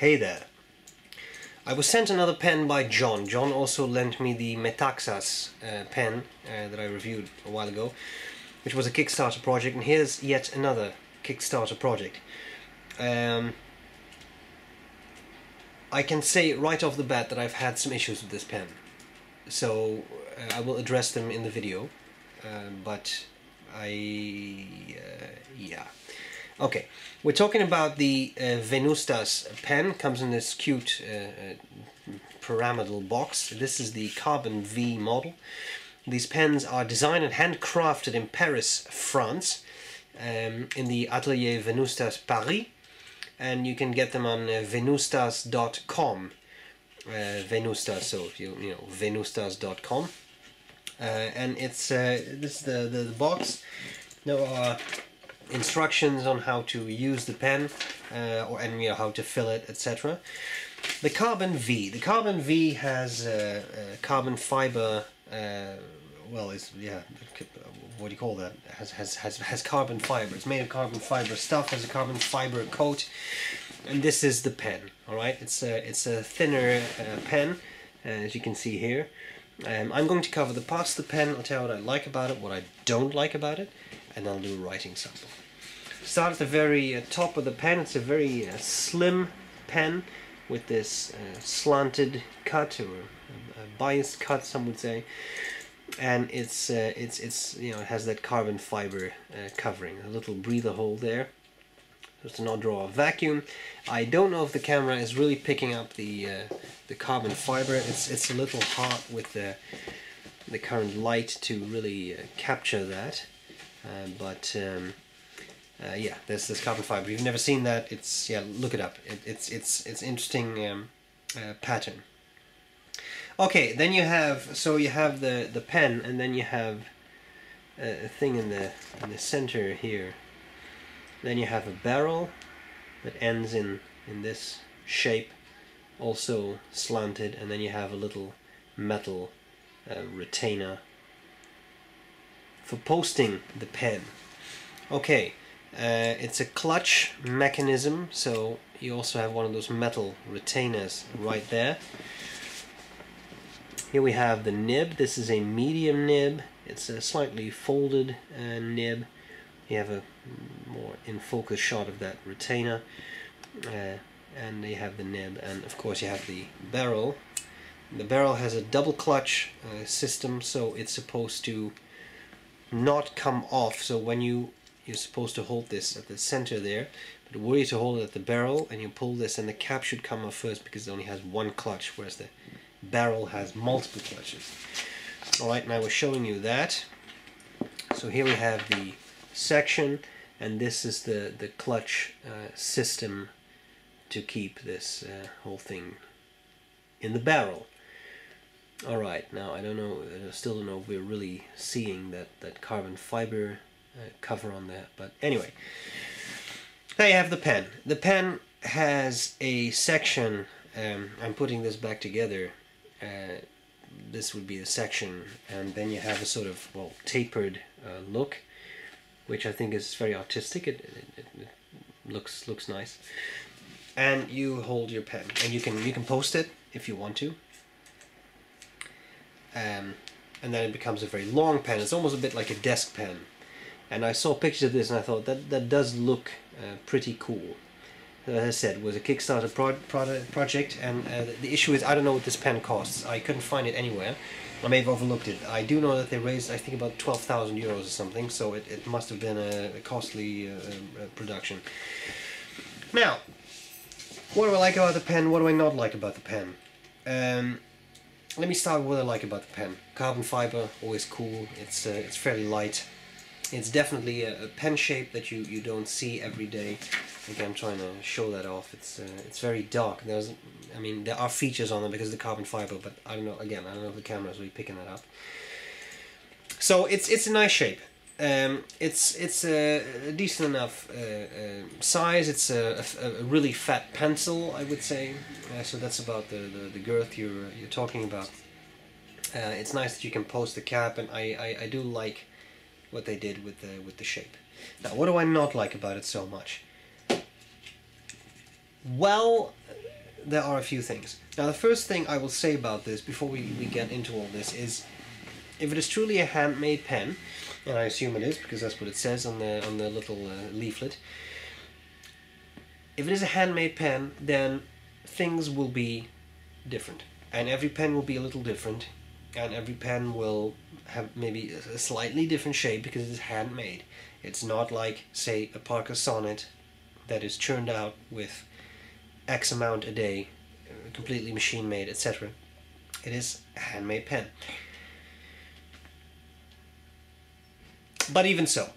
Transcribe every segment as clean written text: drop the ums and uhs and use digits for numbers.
Hey there. I was sent another pen by John. John also lent me the Metaxas pen that I reviewed a while ago, which was a Kickstarter project, and here's yet another Kickstarter project. I can say right off the bat that I've had some issues with this pen, so I will address them in the video, yeah. Okay, we're talking about the Venustas pen. Comes in this cute pyramidal box. This is the Carbon V model. These pens are designed and handcrafted in Paris, France, in the Atelier Venustas Paris, and you can get them on venustas.com. Venustas, so if you know, venustas.com. And it's this is the box. There are instructions on how to use the pen, and you know, how to fill it, etc. The Carbon V. The Carbon V has carbon fiber. Well, it's, yeah. What do you call that? Has carbon fiber. It's made of carbon fiber stuff. Has a carbon fiber coat, and this is the pen. All right. It's a thinner pen, as you can see here. I'm going to cover the parts of the pen. I'll tell you what I like about it, what I don't like about it, and I'll do a writing sample. Start at the very top of the pen. It's a very slim pen with this slanted cut, or a biased cut, some would say, and it's you know, it has that carbon fiber covering, a little breather hole there, just to not draw a vacuum. I don't know if the camera is really picking up the carbon fiber. It's a little hot with the current light to really capture that. Yeah, there's this carbon fiber. If you've never seen that, it's, yeah, look it up. It's interesting pattern. Okay, then you have the pen, and then you have a thing in the center here. Then you have a barrel that ends in this shape, also slanted, and then you have a little metal retainer for posting the pen. Okay, it's a clutch mechanism, so you also have one of those metal retainers right there. Here we have the nib. This is a medium nib. It's a slightly folded nib. You have a more in focus shot of that retainer, and you have the nib, and of course you have the barrel. The barrel has a double clutch system, so it's supposed to not come off. So when you're supposed to hold this at the center there, but were you to hold it at the barrel and you pull this, and the cap should come off first because it only has one clutch, whereas the barrel has multiple clutches. Alright, now we're showing you that. So here we have the section, and this is the clutch system to keep this whole thing in the barrel. Alright, now I don't know, I still don't know if we're really seeing that carbon fiber cover on that, but anyway. There you have the pen. The pen has a section, I'm putting this back together, this would be the section, and then you have a sort of, well, tapered look, which I think is very artistic. It looks nice. And you hold your pen, and you can post it if you want to. And then it becomes a very long pen. It's almost a bit like a desk pen. And I saw pictures of this, and I thought that does look pretty cool. As I said, it was a Kickstarter project, and the issue is I don't know what this pen costs. I couldn't find it anywhere. I may have overlooked it. I do know that they raised, I think, about 12,000 euros or something, so it must have been a costly production. Now, what do I like about the pen? What do I not like about the pen? Let me start with what I like about the pen. Carbon fiber, always cool. It's fairly light. It's definitely a pen shape that you don't see every day. Again, I'm trying to show that off. It's very dark. I mean, there are features on them because of the carbon fiber, but I don't know. Again, I don't know if the camera is really picking that up. So it's a nice shape. It's a decent enough size. It's a really fat pencil, I would say. So that's about the girth you're talking about. It's nice that you can post the cap, and I do like what they did with the shape. Now, what do I not like about it so much? Well, there are a few things. Now the first thing I will say about this before we get into all this is, if it is truly a handmade pen, and I assume it is because that's what it says on the little leaflet, if it is a handmade pen, then things will be different, and every pen will be a little different, and every pen will have maybe a slightly different shape because it is handmade. It's not like, say, a Parker Sonnet that is churned out with X amount a day, completely machine made, etc. It is a handmade pen. But even so,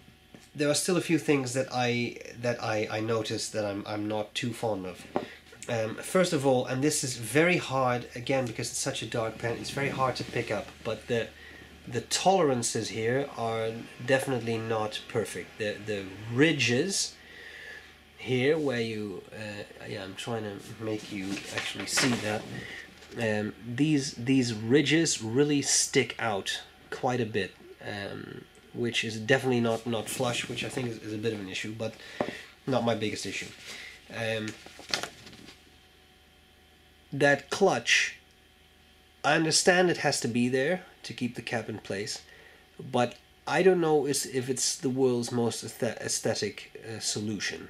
there are still a few things that I noticed that I'm not too fond of. First of all, and this is very hard, again, because it's such a dark pen, it's very hard to pick up, but the tolerances here are definitely not perfect. The ridges here, where you, yeah, I'm trying to make you actually see that, these ridges really stick out quite a bit, which is definitely not flush, which I think is a bit of an issue, but not my biggest issue. That clutch, I understand it has to be there to keep the cap in place, but I don't know if it's the world's most aesthetic solution.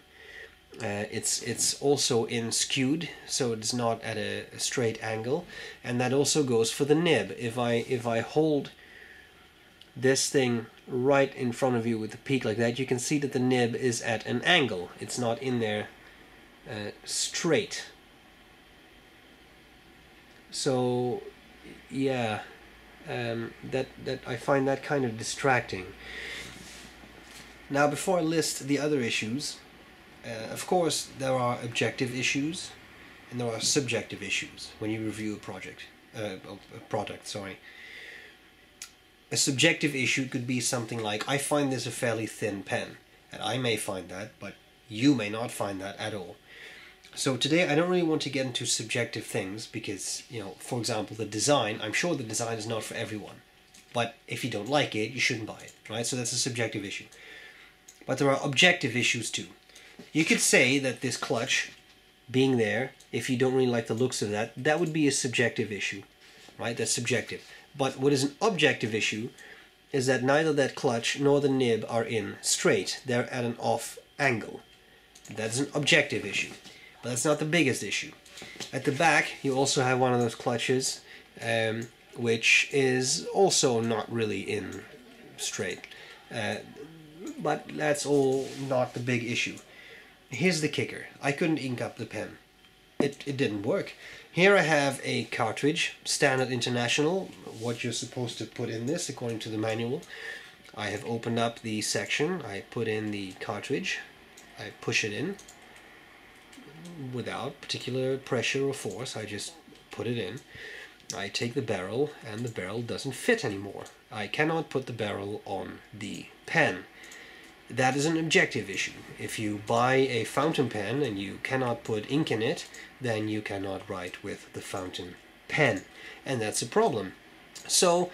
It's also in skewed, so it's not at a straight angle, and that also goes for the nib. If I hold this thing right in front of you with the peak like that, you can see that the nib is at an angle. It's not in there straight. So yeah, that I find that kind of distracting. Now, before I list the other issues, of course there are objective issues and there are subjective issues when you review a product. Sorry. A subjective issue could be something like, I find this a fairly thin pen, and I may find that, but you may not find that at all. So today I don't really want to get into subjective things because, you know, for example, the design, I'm sure the design is not for everyone, but if you don't like it, you shouldn't buy it, right? So that's a subjective issue. But there are objective issues too. You could say that this clutch being there, if you don't really like the looks of that, that would be a subjective issue, right? That's subjective. But what is an objective issue is that neither that clutch nor the nib are in straight. They're at an off angle. That's an objective issue. But that's not the biggest issue. At the back, you also have one of those clutches, which is also not really in straight. But that's all not the big issue. Here's the kicker. I couldn't ink up the pen. It didn't work. Here I have a cartridge, standard international, what you're supposed to put in this according to the manual. I have opened up the section, I put in the cartridge, I push it in without particular pressure or force, I just put it in. I take the barrel and the barrel doesn't fit anymore. I cannot put the barrel on the pen. That is an objective issue. If you buy a fountain pen and you cannot put ink in it, then you cannot write with the fountain pen. And that's a problem. So,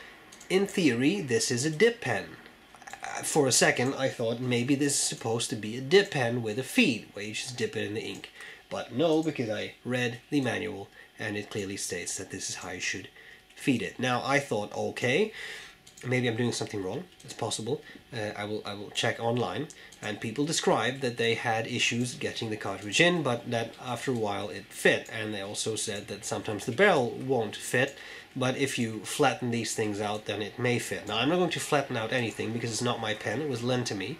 in theory, this is a dip pen. For a second, I thought maybe this is supposed to be a dip pen with a feed, where you just dip it in the ink. But no, because I read the manual, and it clearly states that this is how you should feed it. Now, I thought, okay, maybe I'm doing something wrong. It's possible. I will check online, and people described that they had issues getting the cartridge in, but that after a while it fit. And they also said that sometimes the barrel won't fit, but if you flatten these things out, then it may fit. Now, I'm not going to flatten out anything because it's not my pen. It was lent to me,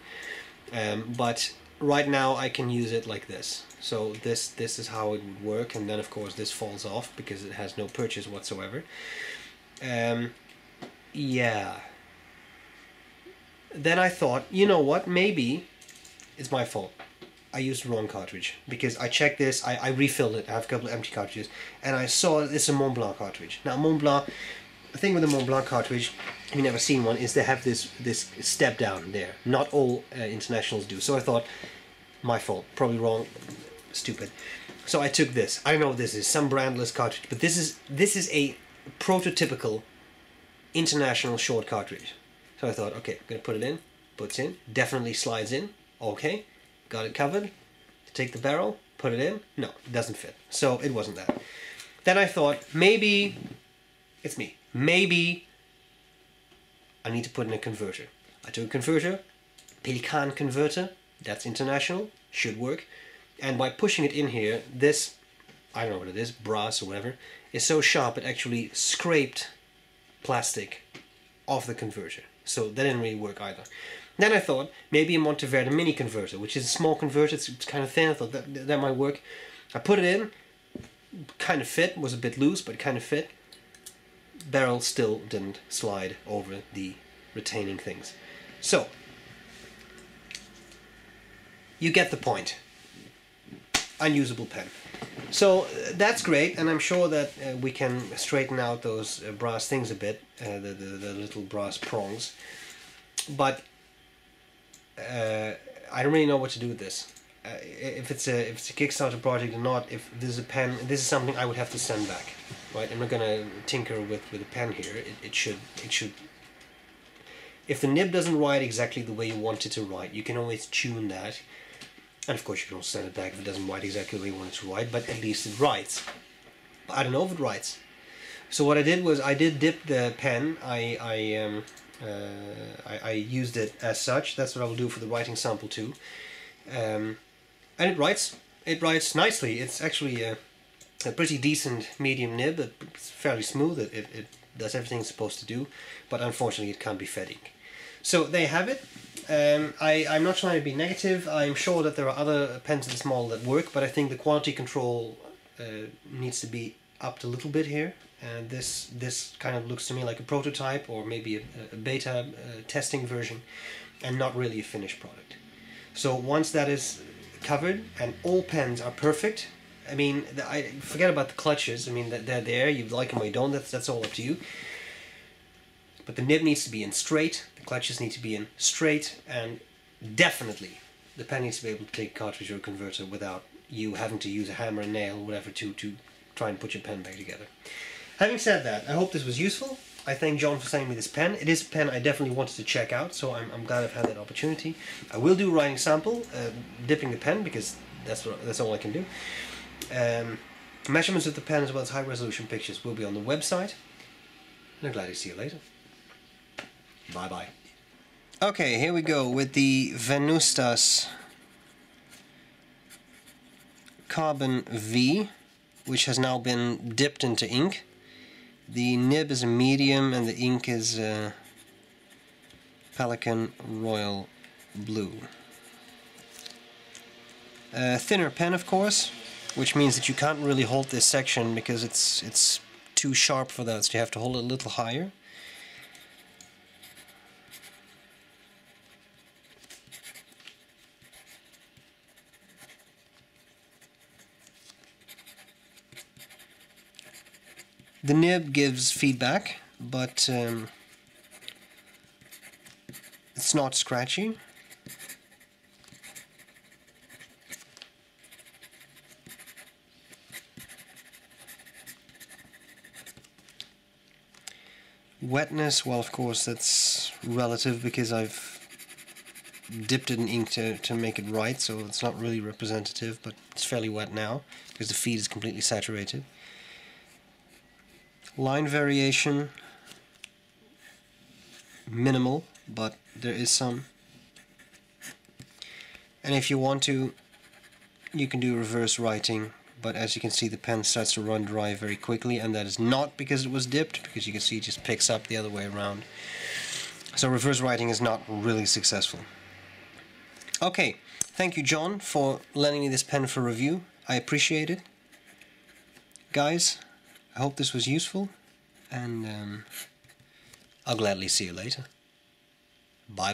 but right now I can use it like this. So this is how it would work, and then of course this falls off because it has no purchase whatsoever. Yeah. Then I thought, you know what, maybe it's my fault. I used the wrong cartridge, because I checked this, I refilled it, I have a couple of empty cartridges, and I saw it's a Mont Blanc cartridge. Now Mont Blanc, the thing with the Mont Blanc cartridge, if you've never seen one, is they have this step down there. Not all internationals do. So I thought, my fault, probably wrong, stupid. So I took this. I don't know what this is, some brandless cartridge, but this is a prototypical international short cartridge. So I thought, okay, I'm going to put it in, puts in, definitely slides in, okay, got it covered, take the barrel, put it in. No, it doesn't fit. So it wasn't that. Then I thought, maybe, it's me, maybe I need to put in a converter. I took a converter, Pelican converter, that's international, should work. And by pushing it in here, this, I don't know what it is, brass or whatever, is so sharp it actually scraped plastic off the converter. So that didn't really work either. Then I thought, maybe a Monteverde mini converter, which is a small converter, it's kind of thin, I thought that might work. I put it in, kind of fit, was a bit loose, but kind of fit. Barrel still didn't slide over the retaining things. So, you get the point. Unusable pen. So that's great, and I'm sure that we can straighten out those brass things a bit, the little brass prongs. But I don't really know what to do with this. If it's a Kickstarter project or not, if this is a pen, this is something I would have to send back, right? I'm not gonna tinker with a pen here. It should. If the nib doesn't write exactly the way you want it to write, you can always tune that. And of course you can also send it back if it doesn't write exactly the way you want it to write, but at least it writes. But I don't know if it writes. So what I did was I did dip the pen. I used it as such. That's what I will do for the writing sample too. And it writes. It writes nicely. It's actually a pretty decent medium nib. It's fairly smooth. It does everything it's supposed to do, but unfortunately it can't be fed ink. So there you have it. I'm not trying to be negative. I'm sure that there are other pens of this model that work, but I think the quality control needs to be upped a little bit here. And this kind of looks to me like a prototype, or maybe a beta testing version, and not really a finished product. So once that is covered and all pens are perfect, I mean, I forget about the clutches. I mean, they're there. You like them or you don't. That's all up to you. But the nib needs to be in straight. The clutches need to be in straight, and definitely the pen needs to be able to take a cartridge or a converter without you having to use a hammer and nail or whatever to try and put your pen back together. Having said that, I hope this was useful. I thank John for sending me this pen. It is a pen I definitely wanted to check out, so I'm glad I've had that opportunity. I will do a writing sample, dipping the pen, because that's all I can do. Measurements of the pen as well as high resolution pictures will be on the website. And I'm glad to see you later. Bye bye. Okay, here we go with the Venustas Carbon V, which has now been dipped into ink. The nib is a medium and the ink is Pelican Royal Blue. Thinner pen, of course, which means that you can't really hold this section because it's too sharp for that, so you have to hold it a little higher. The nib gives feedback, but it's not scratchy. Wetness, well, of course, that's relative because I've dipped it in ink to make it right, so it's not really representative, but it's fairly wet now because the feed is completely saturated. Line variation, minimal, but there is some. And if you want to, you can do reverse writing, but as you can see the pen starts to run dry very quickly, and that is not because it was dipped, because you can see it just picks up the other way around. So reverse writing is not really successful. Okay, thank you John for lending me this pen for review. I appreciate it. Guys, I hope this was useful, and I'll gladly see you later.